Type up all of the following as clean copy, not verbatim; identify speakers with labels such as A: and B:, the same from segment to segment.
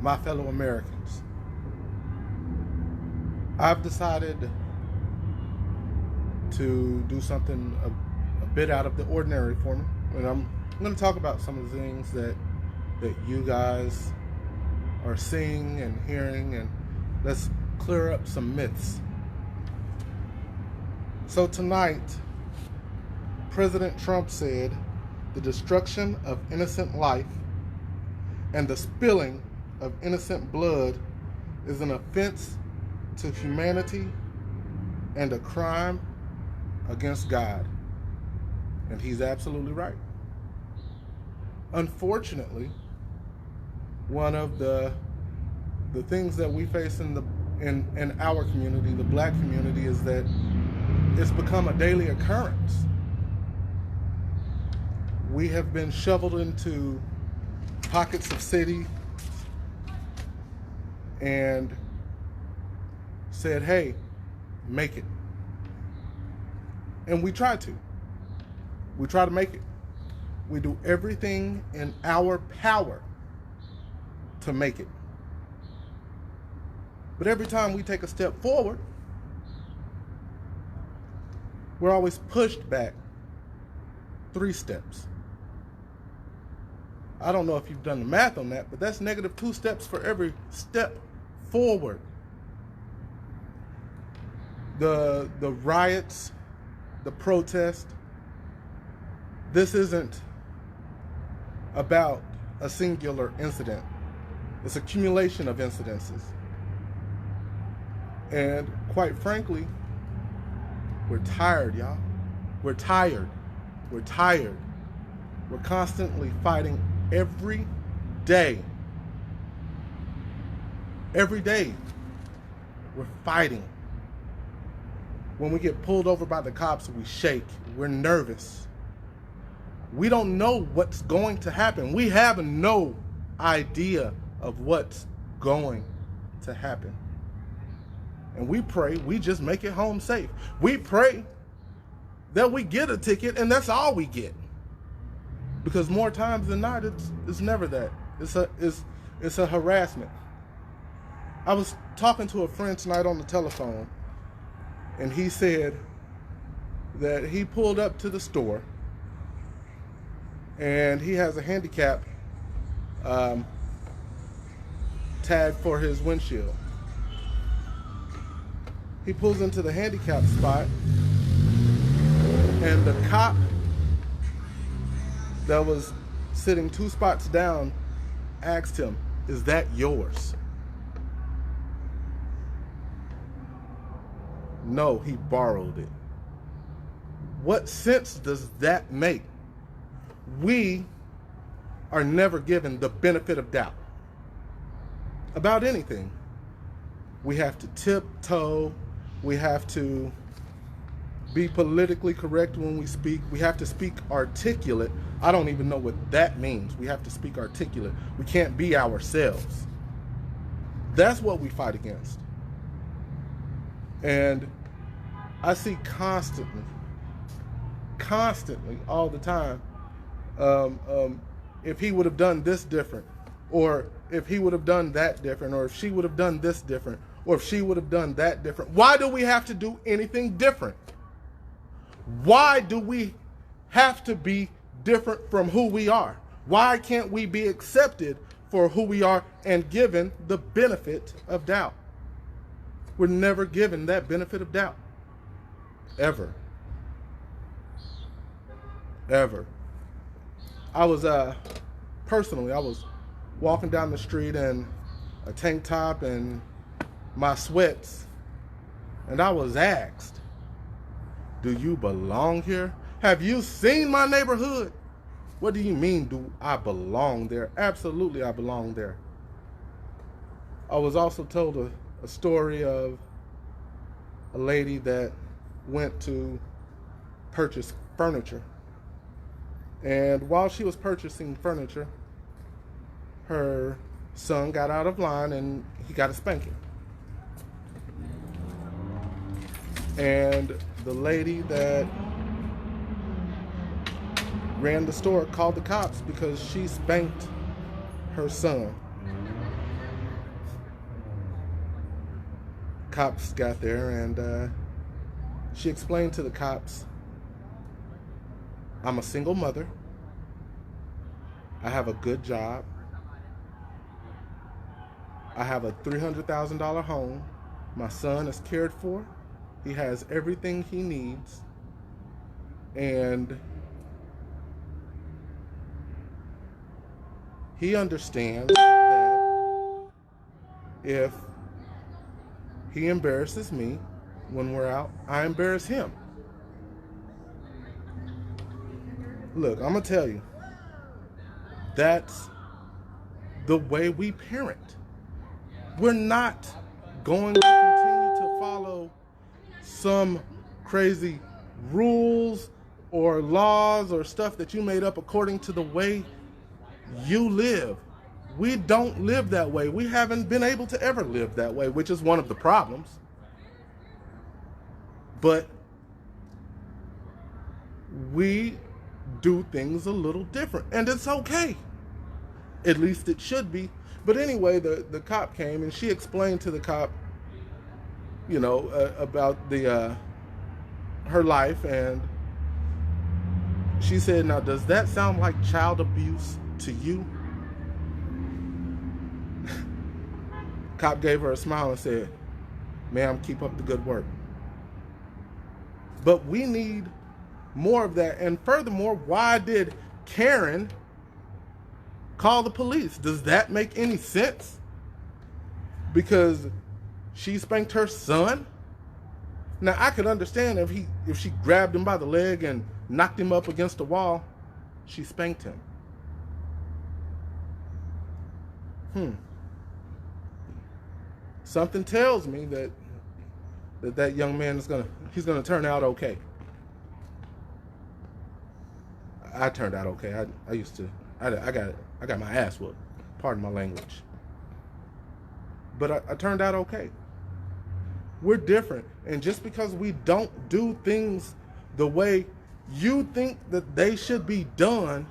A: my fellow Americans, I've decided to do something a bit out of the ordinary for me. And I'm going to talk about some of the things that you guys are seeing and hearing, and let's clear up some myths. So tonight, President Trump said the destruction of innocent life and the spilling of innocent blood is an offense to humanity and a crime against God. And he's absolutely right. Unfortunately, one of the things that we face in our community, the Black community, is that it's become a daily occurrence. We have been shoveled into pockets of city and said, hey, make it. And we try to. We try to make it. We do everything in our power to make it. But every time we take a step forward, we're always pushed back 3 steps. I don't know if you've done the math on that, but that's negative 2 steps for every step forward. The riots, the protest, this isn't about a singular incident. It's accumulation of incidences. And quite frankly, we're tired, y'all. We're tired. We're tired. We're constantly fighting every day. Every day, we're fighting. When we get pulled over by the cops, we shake. We're nervous. We don't know what's going to happen. We have no idea of what's going to happen. And we pray we just make it home safe. We pray that we get a ticket and that's all we get. Because more times than not, it's never that. It's a harassment. I was talking to a friend tonight on the telephone, and he said that he pulled up to the store and he has a handicap tag for his windshield. He pulls into the handicap spot, and the cop that was sitting 2 spots down asked him, "Is that yours?" No, he borrowed it. What sense does that make? We are never given the benefit of doubt about anything. We have to tiptoe. We have to be politically correct when we speak. We have to speak articulate. I don't even know what that means. We have to speak articulate. We can't be ourselves. That's what we fight against. And I see constantly, all the time, if he would have done this different, or if he would have done that different, or if she would have done this different, or if she would have done that different. Why do we have to do anything different? Why do we have to be different from who we are? Why can't we be accepted for who we are and given the benefit of doubt? We're never given that benefit of doubt. Ever. Ever. I was walking down the street in a tank top and my sweats, and I was asked, "Do you belong here? Have you seen my neighborhood?" What do you mean, do I belong there? Absolutely, I belong there. I was also told a story of a lady that went to purchase furniture. And while she was purchasing furniture, her son got out of line and he got a spanking. And the lady that ran the store called the cops because she spanked her son. cops got there, and she explained to the cops, I'm a single mother. I have a good job. I have a $300,000 home. My son is cared for. He has everything he needs. And he understands that if he embarrasses me when we're out, I embarrass him. Look, I'm going to tell you, that's the way we parent. We're not going to continue to follow some crazy rules or laws or stuff that you made up according to the way you live. We don't live that way. We haven't been able to ever live that way, which is one of the problems. But we do things a little different, and it's okay. At least it should be. But anyway, the cop came, and she explained to the cop, about her life, and she said, now, does that sound like child abuse to you? Cop gave her a smile and said, ma'am, keep up the good work. But we need more of that. And furthermore, why did Karen call the police? Does that make any sense? Because she spanked her son? Now, I could understand if she grabbed him by the leg and knocked him up against the wall. She spanked him. Something tells me that young man he's gonna turn out okay. I turned out okay. I got my ass whooped. Pardon my language. But I turned out okay. We're different. And just because we don't do things the way you think that they should be done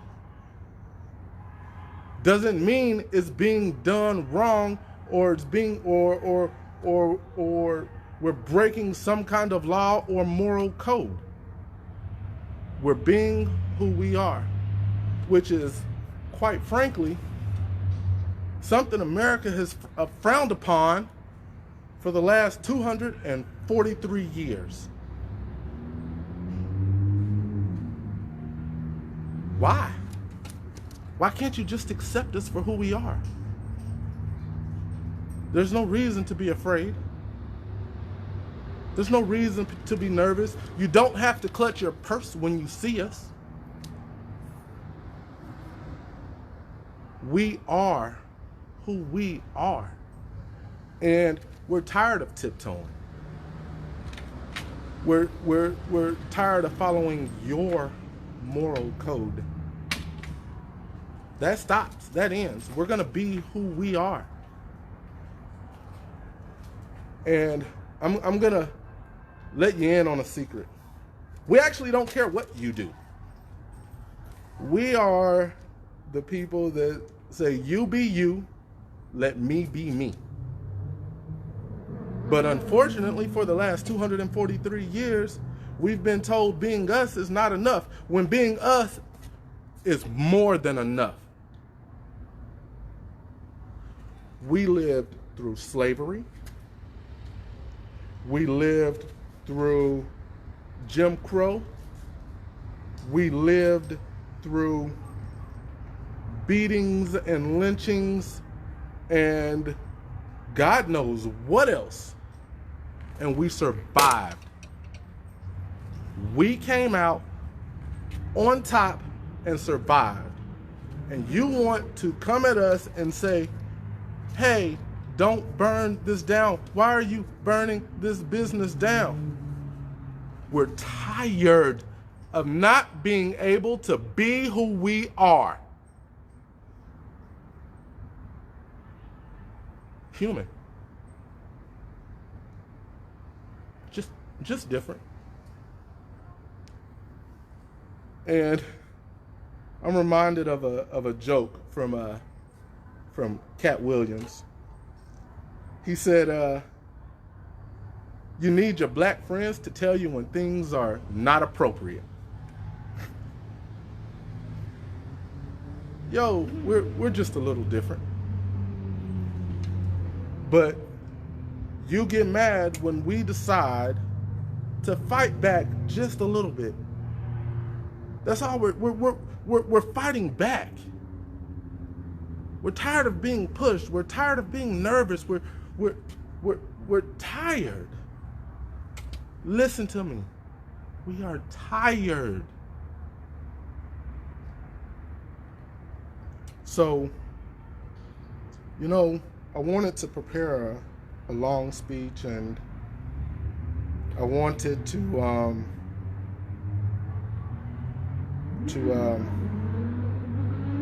A: doesn't mean it's being done wrong, or it's being or we're breaking some kind of law or moral code. We're being who we are, which is, quite frankly, something America has frowned upon for the last 243 years. Why? Why can't you just accept us for who we are? There's no reason to be afraid. There's no reason to be nervous. You don't have to clutch your purse when you see us. We are who we are. And we're tired of tiptoeing. We're tired of following your moral code. That stops. That ends. We're going to be who we are. And I'm going to let you in on a secret. We actually don't care what you do. We are the people that say, you be you, let me be me. But unfortunately, for the last 243 years, we've been told being us is not enough, when being us is more than enough. We lived through slavery. We lived through Jim Crow. We lived through beatings and lynchings and God knows what else. And we survived. We came out on top and survived. And you want to come at us and say, hey, don't burn this down. Why are you burning this business down? We're tired of not being able to be who we are. Human. Just different. And I'm reminded of a joke from Cat Williams. He said, You need your black friends to tell you when things are not appropriate. Yo, we're just a little different. But you get mad when we decide to fight back just a little bit. That's all we're fighting back. We're tired of being pushed. We're tired of being nervous. We're tired. Listen to me. We are tired. So, you know, I wanted to prepare a long speech, and I wanted to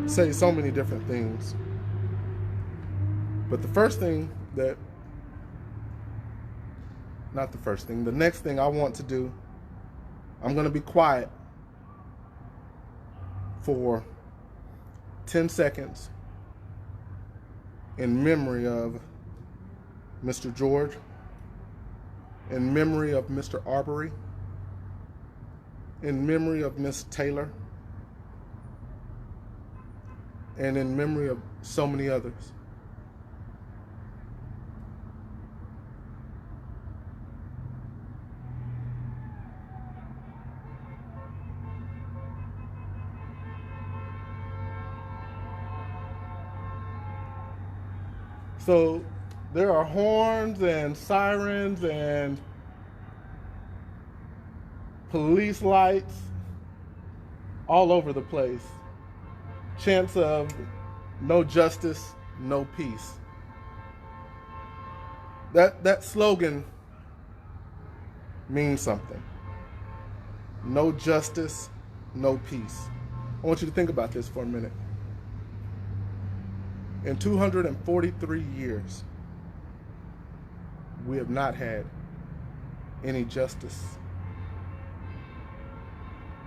A: say so many different things. But the next thing I want to do, I'm going to be quiet for 10 seconds in memory of Mr. George, in memory of Mr. Arbery, in memory of Miss Taylor, and in memory of so many others. So there are horns and sirens and police lights all over the place. Chants of no justice, no peace. That slogan means something. No justice, no peace. I want you to think about this for a minute. In 243 years, we have not had any justice.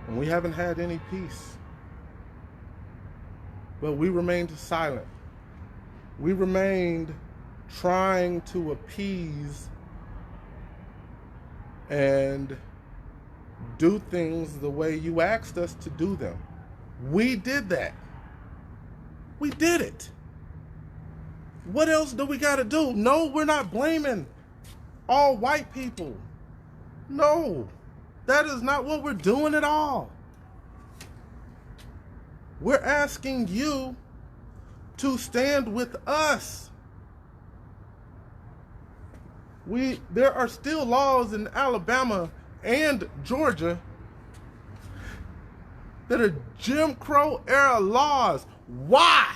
A: And we haven't had any peace. But we remained silent. We remained trying to appease and do things the way you asked us to do them. We did that. We did it. What else do we got to do? No, we're not blaming all white people. No, that is not what we're doing at all. We're asking you to stand with us. There are still laws in Alabama and Georgia that are Jim Crow era laws. Why?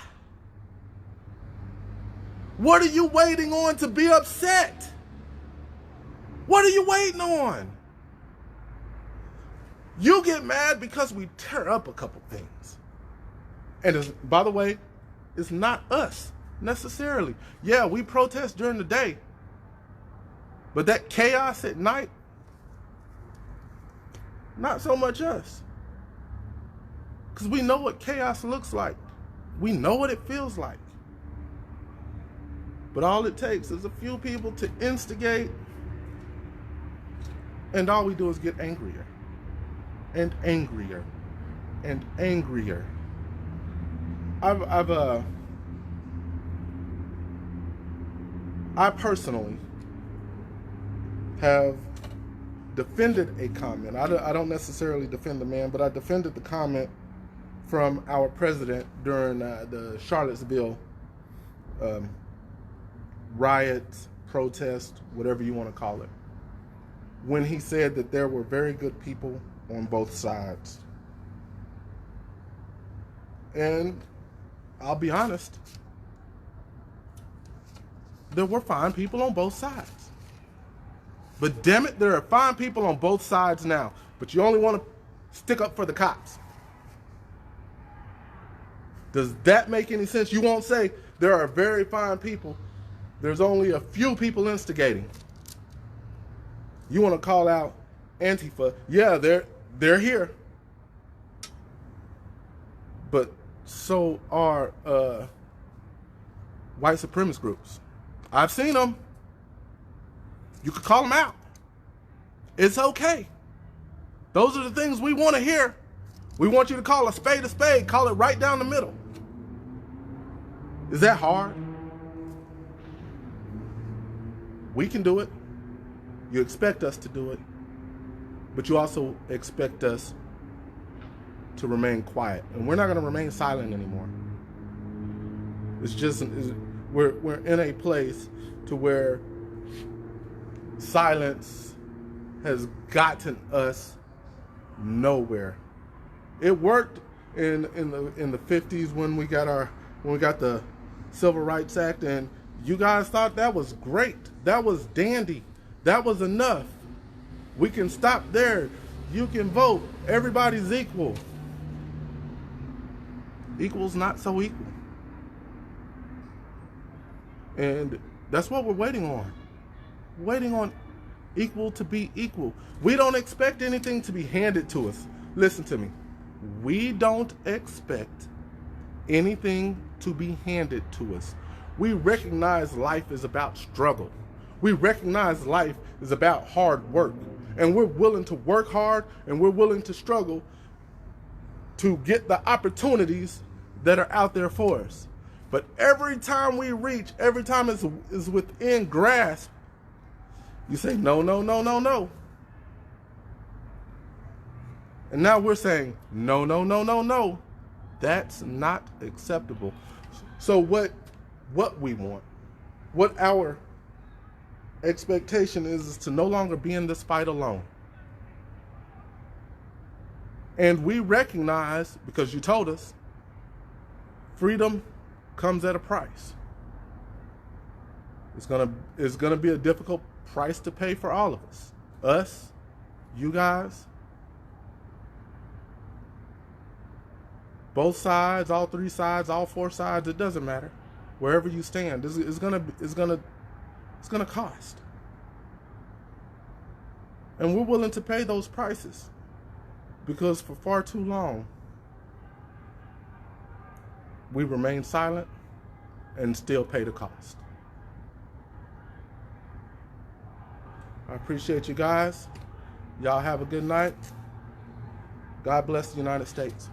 A: What are you waiting on to be upset? What are you waiting on? You get mad because we tear up a couple things. And by the way, it's not us necessarily. Yeah, we protest during the day. But that chaos at night, not so much us. Because we know what chaos looks like. We know what it feels like. But all it takes is a few people to instigate, and all we do is get angrier and angrier and angrier. I personally have defended a comment. I don't necessarily defend the man, but I defended the comment from our president during the Charlottesville riots, protest, whatever you want to call it, when he said that there were very good people on both sides. And I'll be honest, there were fine people on both sides. But damn it, there are fine people on both sides now. But you only want to stick up for the cops. Does that make any sense? You won't say there are very fine people. There's only a few people instigating. You want to call out Antifa. Yeah, they're here. But so are white supremacist groups. I've seen them. You could call them out. It's okay. Those are the things we want to hear. We want you to call a spade, call it right down the middle. Is that hard? We can do it. You expect us to do it, but you also expect us to remain quiet. And we're not going to remain silent anymore. It's just, we're in a place to where silence has gotten us nowhere. It worked in the 50s when we got the Civil Rights Act, and you guys thought that was great. That was dandy. That was enough. We can stop there. You can vote. Everybody's equal. Equal's not so equal. And that's what we're waiting on. Waiting on equal to be equal. We don't expect anything to be handed to us. Listen to me. We don't expect anything to be handed to us. We recognize life is about struggle. We recognize life is about hard work. And we're willing to work hard and we're willing to struggle to get the opportunities that are out there for us. But every time we reach, every time it's within grasp, you say, no, no, no, no, no. And now we're saying, no, no, no, no, no. That's not acceptable. So what we want, what our expectation is to no longer be in this fight alone. And we recognize, because you told us, freedom comes at a price. It's gonna be a difficult price to pay for all of us. Us, you guys, both sides, all three sides, all four sides, it doesn't matter. Wherever you stand, it's gonna cost. And we're willing to pay those prices because for far too long, we remain silent and still pay the cost. I appreciate you guys. Y'all have a good night. God bless the United States.